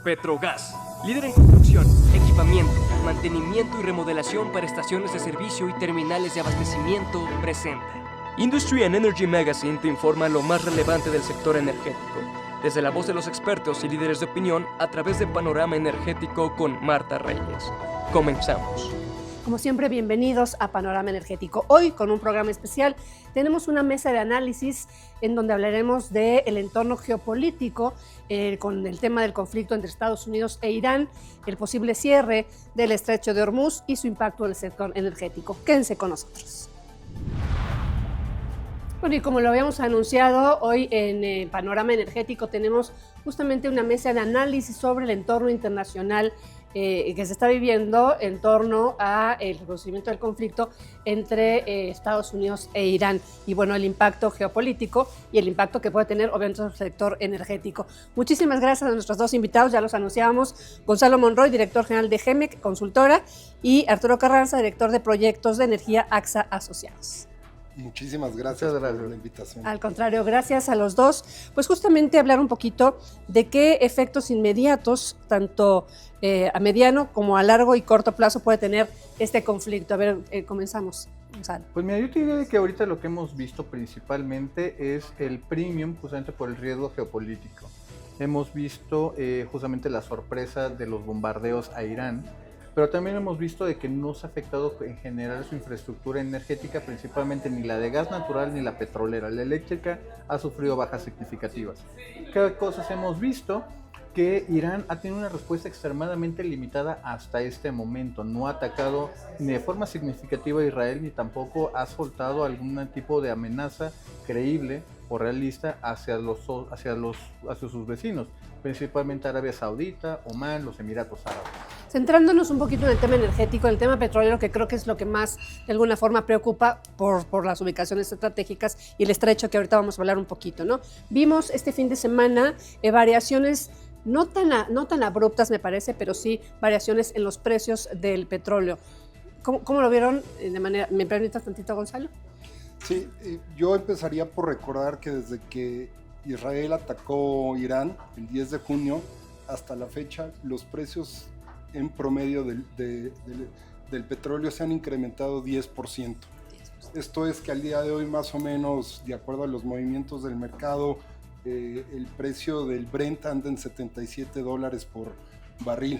Petrogas, líder en construcción, equipamiento, mantenimiento y remodelación para estaciones de servicio y terminales de abastecimiento, presenta. Industry and Energy Magazine te informa lo más relevante del sector energético, desde la voz de los expertos y líderes de opinión a través de Panorama Energético con Marta Reyes. Comenzamos. Como siempre, bienvenidos a Panorama Energético. Hoy, con un programa especial, tenemos una mesa de análisis en donde hablaremos del entorno geopolítico con el tema del conflicto entre Estados Unidos e Irán, el posible cierre del Estrecho de Hormuz y su impacto en el sector energético. Quédense con nosotros. Bueno, y como lo habíamos anunciado, hoy en Panorama Energético tenemos justamente una mesa de análisis sobre el entorno internacional que se está viviendo en torno al reconocimiento del conflicto entre Estados Unidos e Irán y bueno, el impacto geopolítico y el impacto que puede tener obviamente en el sector energético. Muchísimas gracias a nuestros dos invitados, ya los anunciábamos, Gonzalo Monroy, director general de GEMEC, consultora, y Arturo Carranza, director de proyectos de energía AXA Asociados. Muchísimas gracias por la invitación. Al contrario, gracias a los dos. Pues justamente hablar un poquito de qué efectos inmediatos, tanto a mediano como a largo y corto plazo puede tener este conflicto. A ver, comenzamos, Gonzalo. Pues mira, yo te diría que ahorita lo que hemos visto principalmente es el premium justamente por el riesgo geopolítico. Hemos visto justamente la sorpresa de los bombardeos a Irán, pero también hemos visto de que no se ha afectado en general su infraestructura energética, principalmente ni la de gas natural ni la petrolera. La eléctrica ha sufrido bajas significativas. ¿Qué cosas hemos visto? Que Irán ha tenido una respuesta extremadamente limitada hasta este momento. No ha atacado ni de forma significativa a Israel, ni tampoco ha soltado algún tipo de amenaza creíble o realista hacia sus vecinos, principalmente Arabia Saudita, Omán, los Emiratos Árabes. Centrándonos un poquito en el tema energético, en el tema petrolero, que creo que es lo que más de alguna forma preocupa por las ubicaciones estratégicas y el estrecho, que ahorita vamos a hablar un poquito, ¿no? Vimos este fin de semana variaciones no tan abruptas, me parece, pero sí variaciones en los precios del petróleo. ¿Cómo lo vieron de manera? ¿Me permitas tantito, Gonzalo? Sí, yo empezaría por recordar que desde que Israel atacó Irán el 10 de junio hasta la fecha, los precios en promedio del petróleo se han incrementado 10%. Esto es que al día de hoy, más o menos, de acuerdo a los movimientos del mercado, el precio del Brent anda en $77 por barril.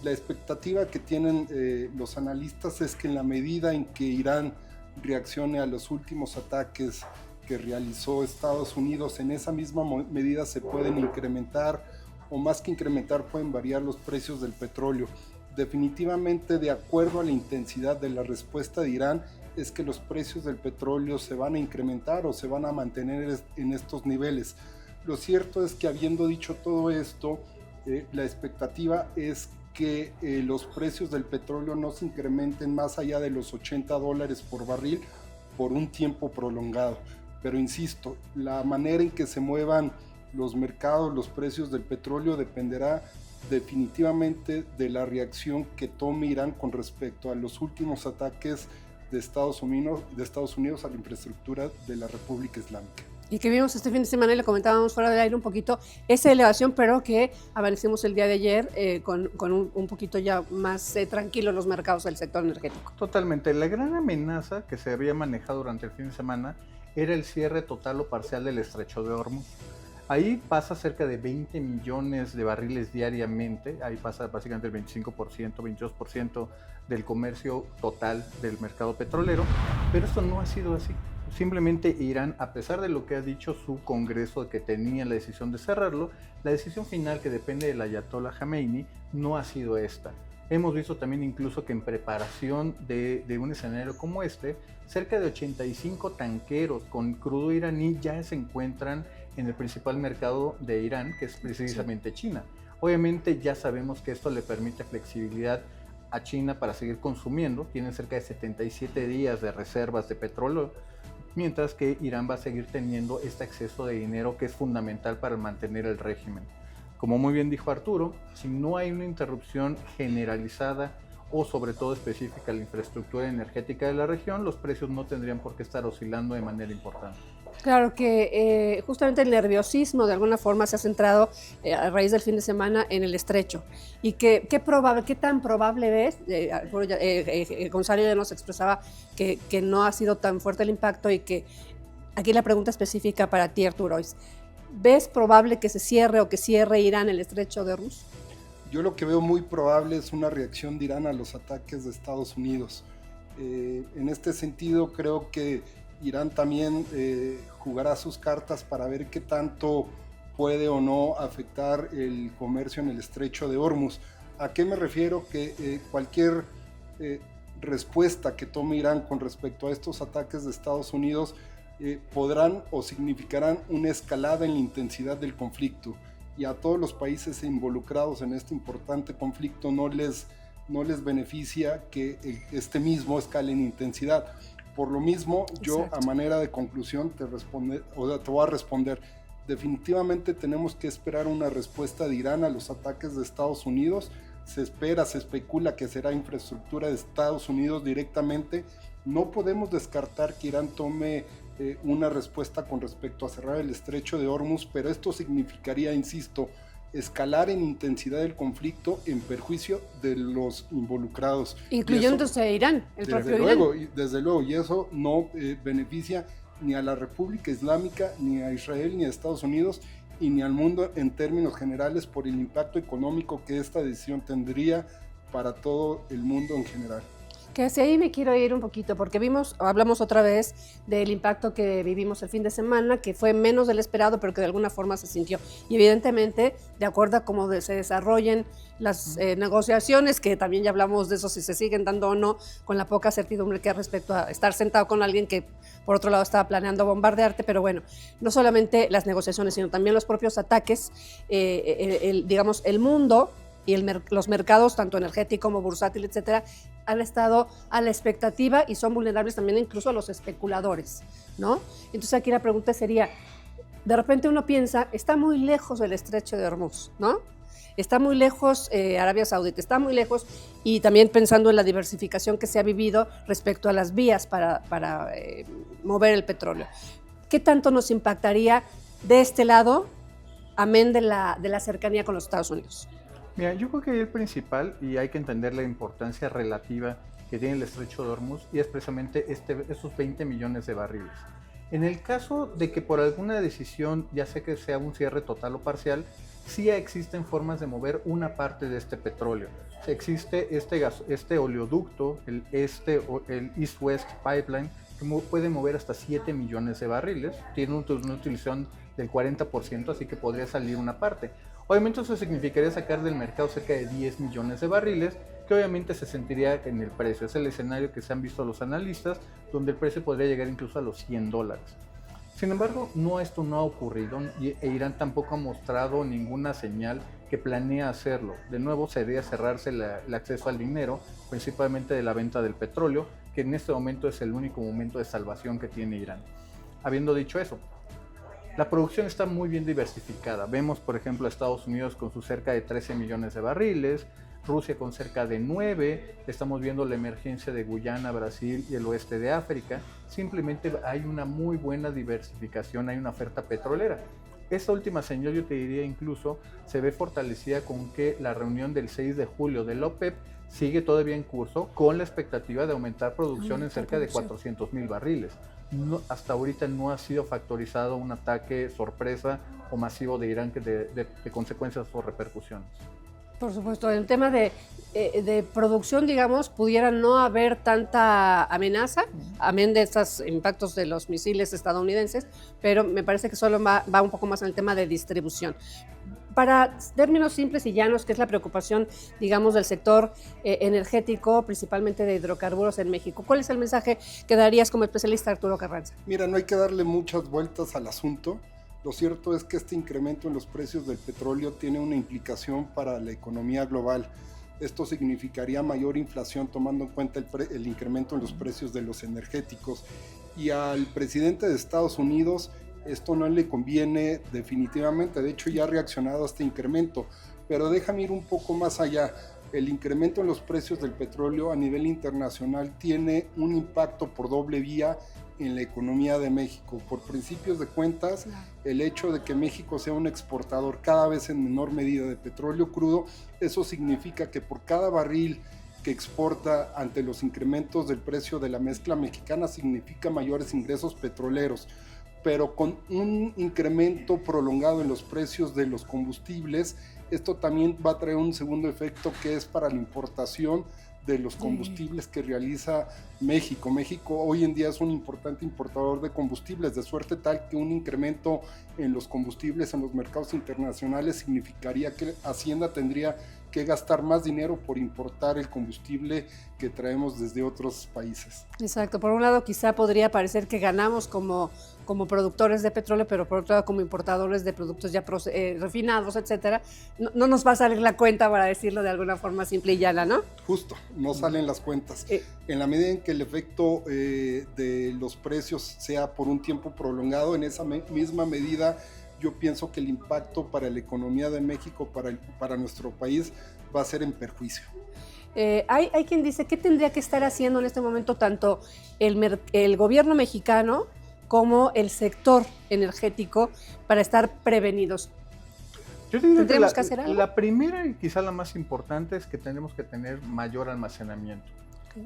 La expectativa que tienen los analistas es que en la medida en que Irán reaccione a los últimos ataques que realizó Estados Unidos, en esa misma medida se pueden incrementar, o más que incrementar, pueden variar los precios del petróleo. Definitivamente, de acuerdo a la intensidad de la respuesta de Irán, es que los precios del petróleo se van a incrementar o se van a mantener en estos niveles. Lo cierto es que, habiendo dicho todo esto, la expectativa es que los precios del petróleo no se incrementen más allá de los $80 por barril por un tiempo prolongado. Pero insisto, la manera en que se muevan los mercados, los precios del petróleo, dependerá definitivamente de la reacción que tome Irán con respecto a los últimos ataques de Estados Unidos a la infraestructura de la República Islámica. Y que vimos este fin de semana, y le comentábamos fuera del aire un poquito, esa elevación, pero que amanecimos el día de ayer con un poquito ya más tranquilos los mercados del sector energético. Totalmente. La gran amenaza que se había manejado durante el fin de semana era el cierre total o parcial del Estrecho de Hormuz. Ahí pasa cerca de 20 millones de barriles diariamente, ahí pasa básicamente el 25%, 22% del comercio total del mercado petrolero, pero esto no ha sido así. Simplemente Irán, a pesar de lo que ha dicho su Congreso, que tenía la decisión de cerrarlo, la decisión final, que depende del Ayatollah Khamenei, no ha sido esta. Hemos visto también incluso que en preparación de un escenario como este, cerca de 85 tanqueros con crudo iraní ya se encuentran en el principal mercado de Irán, que es precisamente China. Obviamente ya sabemos que esto le permite flexibilidad a China para seguir consumiendo. Tienen cerca de 77 días de reservas de petróleo, mientras que Irán va a seguir teniendo este exceso de dinero que es fundamental para mantener el régimen. Como muy bien dijo Arturo, si no hay una interrupción generalizada o sobre todo específica a la infraestructura energética de la región, los precios no tendrían por qué estar oscilando de manera importante. Claro que justamente el nerviosismo de alguna forma se ha centrado a raíz del fin de semana en el estrecho. ¿Y qué tan probable ves? Gonzalo ya nos expresaba que no ha sido tan fuerte el impacto y que aquí la pregunta específica para ti, Arturo, es: ¿ves probable que se cierre o que cierre Irán el estrecho de Hormuz? Yo lo que veo muy probable es una reacción de Irán a los ataques de Estados Unidos. En este sentido, creo que Irán también jugará sus cartas para ver qué tanto puede o no afectar el comercio en el estrecho de Hormuz. ¿A qué me refiero? Que cualquier respuesta que tome Irán con respecto a estos ataques de Estados Unidos podrán o significarán una escalada en la intensidad del conflicto, y a todos los países involucrados en este importante conflicto no les beneficia que este mismo escale en intensidad. Por lo mismo, yo a manera de conclusión te voy a responder: definitivamente tenemos que esperar una respuesta de Irán a los ataques de Estados Unidos. Se especula que será infraestructura de Estados Unidos directamente. No podemos descartar que Irán tome una respuesta con respecto a cerrar el estrecho de Hormuz, pero esto significaría, insisto, escalar en intensidad del conflicto en perjuicio de los involucrados. Incluyéndose Irán, el propio Irán. Desde luego, y eso no beneficia ni a la República Islámica, ni a Israel, ni a Estados Unidos, y ni al mundo en términos generales, por el impacto económico que esta decisión tendría para todo el mundo en general. Que hacia ahí me quiero ir un poquito, porque hablamos otra vez del impacto que vivimos el fin de semana, que fue menos del esperado, pero que de alguna forma se sintió. Y evidentemente, de acuerdo a cómo se desarrollen las negociaciones, que también ya hablamos de eso, si se siguen dando o no, con la poca certidumbre que hay respecto a estar sentado con alguien que, por otro lado, estaba planeando bombardearte. Pero bueno, no solamente las negociaciones, sino también los propios ataques, digamos, el mundo y los mercados, tanto energético como bursátil, etcétera, han estado a la expectativa y son vulnerables también incluso a los especuladores, ¿no? Entonces aquí la pregunta sería: de repente uno piensa, está muy lejos del estrecho de Hormuz, ¿no? Está muy lejos Arabia Saudita, está muy lejos, y también pensando en la diversificación que se ha vivido respecto a las vías para mover el petróleo. ¿Qué tanto nos impactaría de este lado, amén de la cercanía con los Estados Unidos? Mira, yo creo que el principal, y hay que entender la importancia relativa que tiene el estrecho de Hormuz, y es precisamente esos 20 millones de barriles. En el caso de que por alguna decisión, ya sea que sea un cierre total o parcial, sí existen formas de mover una parte de este petróleo. Existe este oleoducto, el East-West Pipeline, que puede mover hasta 7 millones de barriles. Tiene una utilización del 40%, así que podría salir una parte. Obviamente eso significaría sacar del mercado cerca de 10 millones de barriles, que obviamente se sentiría en el precio. Es el escenario que se han visto los analistas, donde el precio podría llegar incluso a los $100. Sin embargo, esto no ha ocurrido, e Irán tampoco ha mostrado ninguna señal que planea hacerlo. De nuevo, sería cerrarse el acceso al dinero, principalmente de la venta del petróleo, que en este momento es el único momento de salvación que tiene Irán. Habiendo dicho eso, la producción está muy bien diversificada. Vemos, por ejemplo, a Estados Unidos con sus cerca de 13 millones de barriles, Rusia con cerca de 9, estamos viendo la emergencia de Guyana, Brasil y el oeste de África. Simplemente hay una muy buena diversificación, hay una oferta petrolera. Esta última señal, yo te diría, incluso se ve fortalecida con que la reunión del 6 de julio de la OPEP sigue todavía en curso, con la expectativa de aumentar producción en cerca de 400,000 barriles. Hasta ahorita no ha sido factorizado un ataque sorpresa o masivo de Irán de consecuencias o repercusiones. Por supuesto, en el tema de producción, digamos, pudiera no haber tanta amenaza, amén de estos impactos de los misiles estadounidenses, pero me parece que solo va un poco más en el tema de distribución. Para términos simples y llanos, que es la preocupación, digamos, del sector energético, principalmente de hidrocarburos en México, ¿cuál es el mensaje que darías como especialista, Arturo Carranza? Mira, no hay que darle muchas vueltas al asunto. Lo cierto es que este incremento en los precios del petróleo tiene una implicación para la economía global. Esto significaría mayor inflación, tomando en cuenta el incremento en los precios de los energéticos. Y al presidente de Estados Unidos esto no le conviene definitivamente. De hecho, ya ha reaccionado a este incremento. Pero déjame ir un poco más allá. El incremento en los precios del petróleo a nivel internacional tiene un impacto por doble vía en la economía de México. Por principios de cuentas, el hecho de que México sea un exportador cada vez en menor medida de petróleo crudo, eso significa que por cada barril que exporta ante los incrementos del precio de la mezcla mexicana significa mayores ingresos petroleros, pero con un incremento prolongado en los precios de los combustibles, esto también va a traer un segundo efecto que es para la importación de los combustibles que realiza México. México hoy en día es un importante importador de combustibles, de suerte tal que un incremento en los combustibles en los mercados internacionales significaría que Hacienda tendría que gastar más dinero por importar el combustible que traemos desde otros países. Exacto, por un lado quizá podría parecer que ganamos como productores de petróleo, pero por otro lado como importadores de productos ya refinados, etcétera, no nos va a salir la cuenta, para decirlo de alguna forma simple y llana, ¿no? Justo, no salen las cuentas. En la medida en que el efecto de los precios sea por un tiempo prolongado, en esa misma medida yo pienso que el impacto para la economía de México, para nuestro país, va a ser en perjuicio. Hay quien dice, ¿qué tendría que estar haciendo en este momento tanto el gobierno mexicano como el sector energético para estar prevenidos? Yo diría ¿Tendríamos que hacer algo? La primera y quizá la más importante es que tenemos que tener mayor almacenamiento.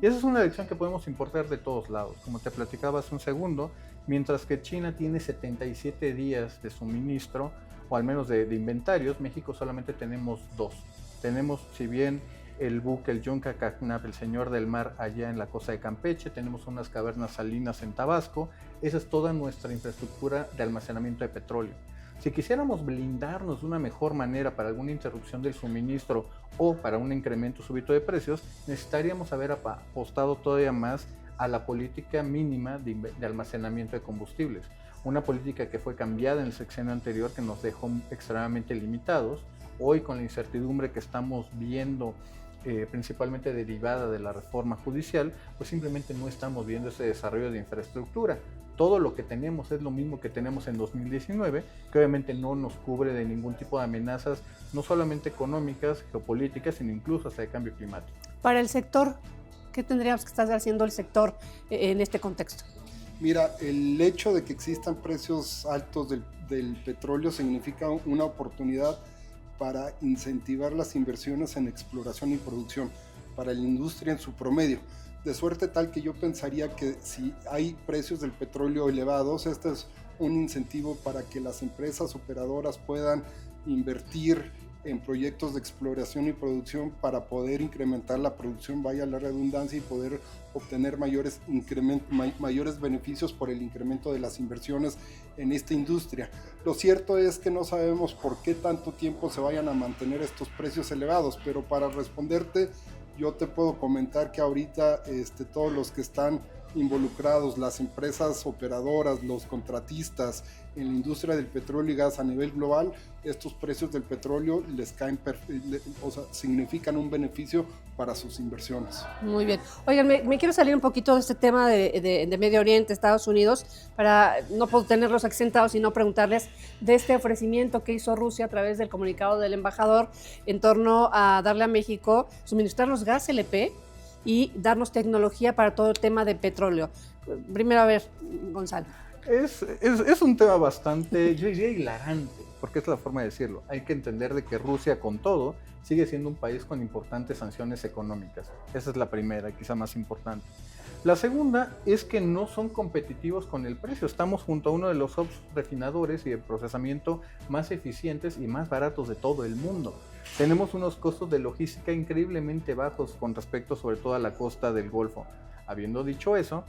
Y esa es una lección que podemos importar de todos lados. Como te platicaba hace un segundo, mientras que China tiene 77 días de suministro, o al menos de inventarios, México solamente tenemos 2. Tenemos, si bien el buque, el Yunca Cacnap, el Señor del Mar, allá en la costa de Campeche, tenemos unas cavernas salinas en Tabasco, esa es toda nuestra infraestructura de almacenamiento de petróleo. Si quisiéramos blindarnos de una mejor manera para alguna interrupción del suministro o para un incremento súbito de precios, necesitaríamos haber apostado todavía más a la política mínima de almacenamiento de combustibles. Una política que fue cambiada en el sexenio anterior, que nos dejó extremadamente limitados. Hoy, con la incertidumbre que estamos viendo, principalmente derivada de la reforma judicial, pues simplemente no estamos viendo ese desarrollo de infraestructura. Todo lo que tenemos es lo mismo que tenemos en 2019, que obviamente no nos cubre de ningún tipo de amenazas, no solamente económicas, geopolíticas, sino incluso hasta de cambio climático. Para el sector, ¿qué tendríamos que estar haciendo el sector en este contexto? Mira, el hecho de que existan precios altos del petróleo significa una oportunidad para incentivar las inversiones en exploración y producción para la industria en su promedio. De suerte tal que yo pensaría que si hay precios del petróleo elevados, este es un incentivo para que las empresas operadoras puedan invertir en proyectos de exploración y producción para poder incrementar la producción, vaya la redundancia, y poder obtener mayores beneficios por el incremento de las inversiones en esta industria. Lo cierto es que no sabemos por qué tanto tiempo se vayan a mantener estos precios elevados, pero para responderte, yo te puedo comentar que ahorita todos los que están involucrados, las empresas operadoras, los contratistas en la industria del petróleo y gas a nivel global, estos precios del petróleo les caen, significan un beneficio para sus inversiones. Muy bien. Oigan, me quiero salir un poquito de este tema de Medio Oriente, Estados Unidos, para no poder tenerlos aquí sentados y no preguntarles de este ofrecimiento que hizo Rusia a través del comunicado del embajador en torno a darle a México, suministrarnos gas LP y darnos tecnología para todo el tema de petróleo. Primero, a ver, Gonzalo. Es un tema bastante, yo diría, hilarante, porque es la forma de decirlo. Hay que entender de que Rusia, con todo, sigue siendo un país con importantes sanciones económicas. Esa es la primera, quizá más importante. La segunda es que no son competitivos con el precio. Estamos junto a uno de los hubs refinadores y de procesamiento más eficientes y más baratos de todo el mundo. Tenemos unos costos de logística increíblemente bajos con respecto sobre todo a la costa del Golfo. Habiendo dicho eso,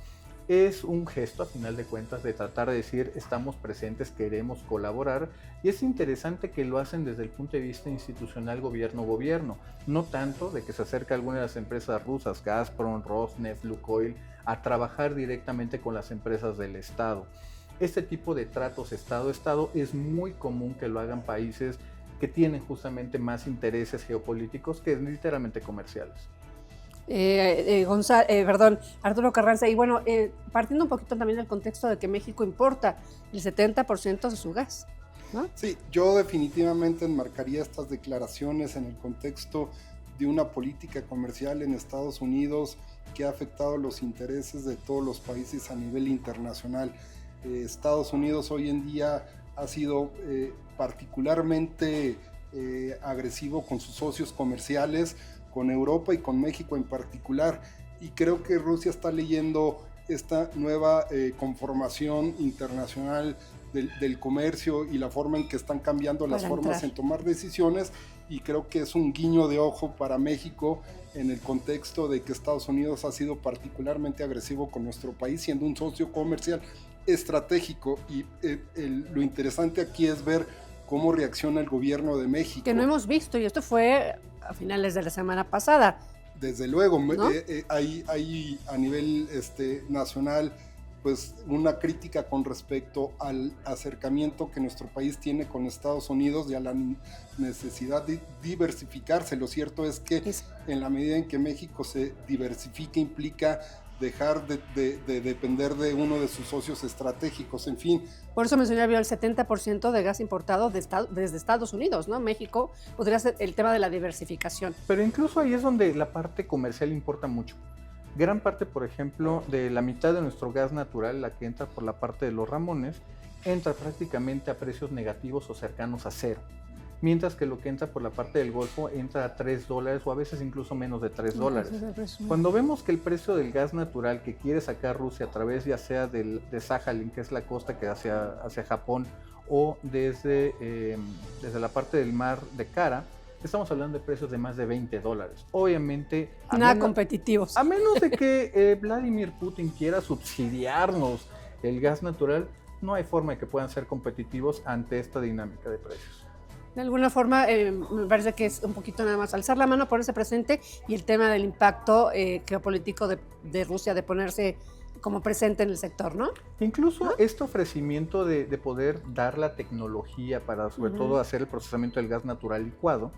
es un gesto a final de cuentas de tratar de decir estamos presentes, queremos colaborar, y es interesante que lo hacen desde el punto de vista institucional gobierno, no tanto de que se acerque alguna de las empresas rusas, Gazprom, Rosneft, Lukoil, a trabajar directamente con las empresas del Estado. Este tipo de tratos Estado-Estado es muy común que lo hagan países que tienen justamente más intereses geopolíticos que literalmente comerciales. Arturo Carranza, y bueno, partiendo un poquito también del contexto de que México importa el 70% de su gas, ¿no? Sí, yo definitivamente enmarcaría estas declaraciones en el contexto de una política comercial en Estados Unidos que ha afectado los intereses de todos los países a nivel internacional. Estados Unidos hoy en día ha sido particularmente agresivo con sus socios comerciales, con Europa y con México en particular, y creo que Rusia está leyendo esta nueva conformación internacional del comercio y la forma en que están cambiando las formas en tomar decisiones, y creo que es un guiño de ojo para México en el contexto de que Estados Unidos ha sido particularmente agresivo con nuestro país, siendo un socio comercial estratégico, y lo interesante aquí es ver cómo reacciona el gobierno de México. Que no hemos visto, y esto fue a finales de la semana pasada. Desde luego, ¿no? Hay a nivel nacional pues una crítica con respecto al acercamiento que nuestro país tiene con Estados Unidos y a la necesidad de diversificarse. Lo cierto es que en la medida en que México se diversifique implica dejar de depender de uno de sus socios estratégicos, en fin. Por eso mencionaba el 70% de gas importado desde Estados Unidos, ¿no? México podría ser el tema de la diversificación. Pero incluso ahí es donde la parte comercial importa mucho. Gran parte, por ejemplo, de la mitad de nuestro gas natural, la que entra por la parte de los Ramones, entra prácticamente a precios negativos o cercanos a cero. Mientras que lo que entra por la parte del Golfo entra a $3 o a veces incluso menos de $3. Cuando vemos que el precio del gas natural que quiere sacar Rusia a través ya sea de Sakhalin, que es la costa que hacia Japón, o desde la parte del mar de Kara, estamos hablando de precios de más de $20. Obviamente... Nada competitivos. A menos de que Vladimir Putin quiera subsidiarnos el gas natural, no hay forma de que puedan ser competitivos ante esta dinámica de precios. De alguna forma, me parece que es un poquito nada más alzar la mano, ponerse presente, y el tema del impacto geopolítico de Rusia, de ponerse como presente en el sector, ¿no? Incluso este ofrecimiento de poder dar la tecnología para, sobre todo, hacer el procesamiento del gas natural licuado,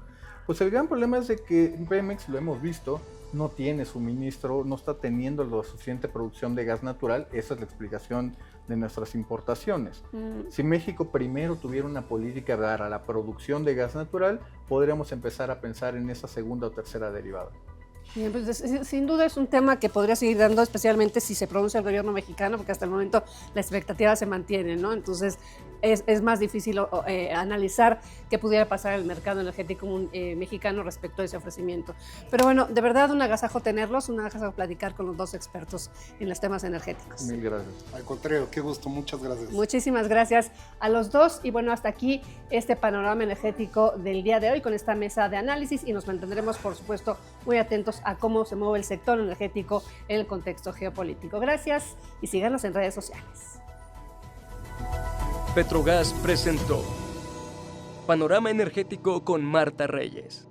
pues el gran problema es de que Pemex, lo hemos visto, no tiene suministro, no está teniendo la suficiente producción de gas natural. Esa es la explicación de nuestras importaciones. Si México primero tuviera una política para la producción de gas natural, podríamos empezar a pensar en esa segunda o tercera derivada. Bien, pues, sin duda es un tema que podría seguir dando, especialmente si se pronuncia el gobierno mexicano, porque hasta el momento la expectativa se mantiene, ¿no? Entonces es más difícil analizar qué pudiera pasar en el mercado energético mexicano respecto a ese ofrecimiento. Pero bueno, de verdad un agasajo tenerlos, un agasajo platicar con los dos expertos en los temas energéticos. Mil gracias. Al contrario, qué gusto, muchas gracias. Muchísimas gracias a los dos, y bueno, hasta aquí este panorama energético del día de hoy con esta mesa de análisis, y nos mantendremos, por supuesto, muy atentos a cómo se mueve el sector energético en el contexto geopolítico. Gracias y síganos en redes sociales. Petrogas presentó Panorama Energético con Marta Reyes.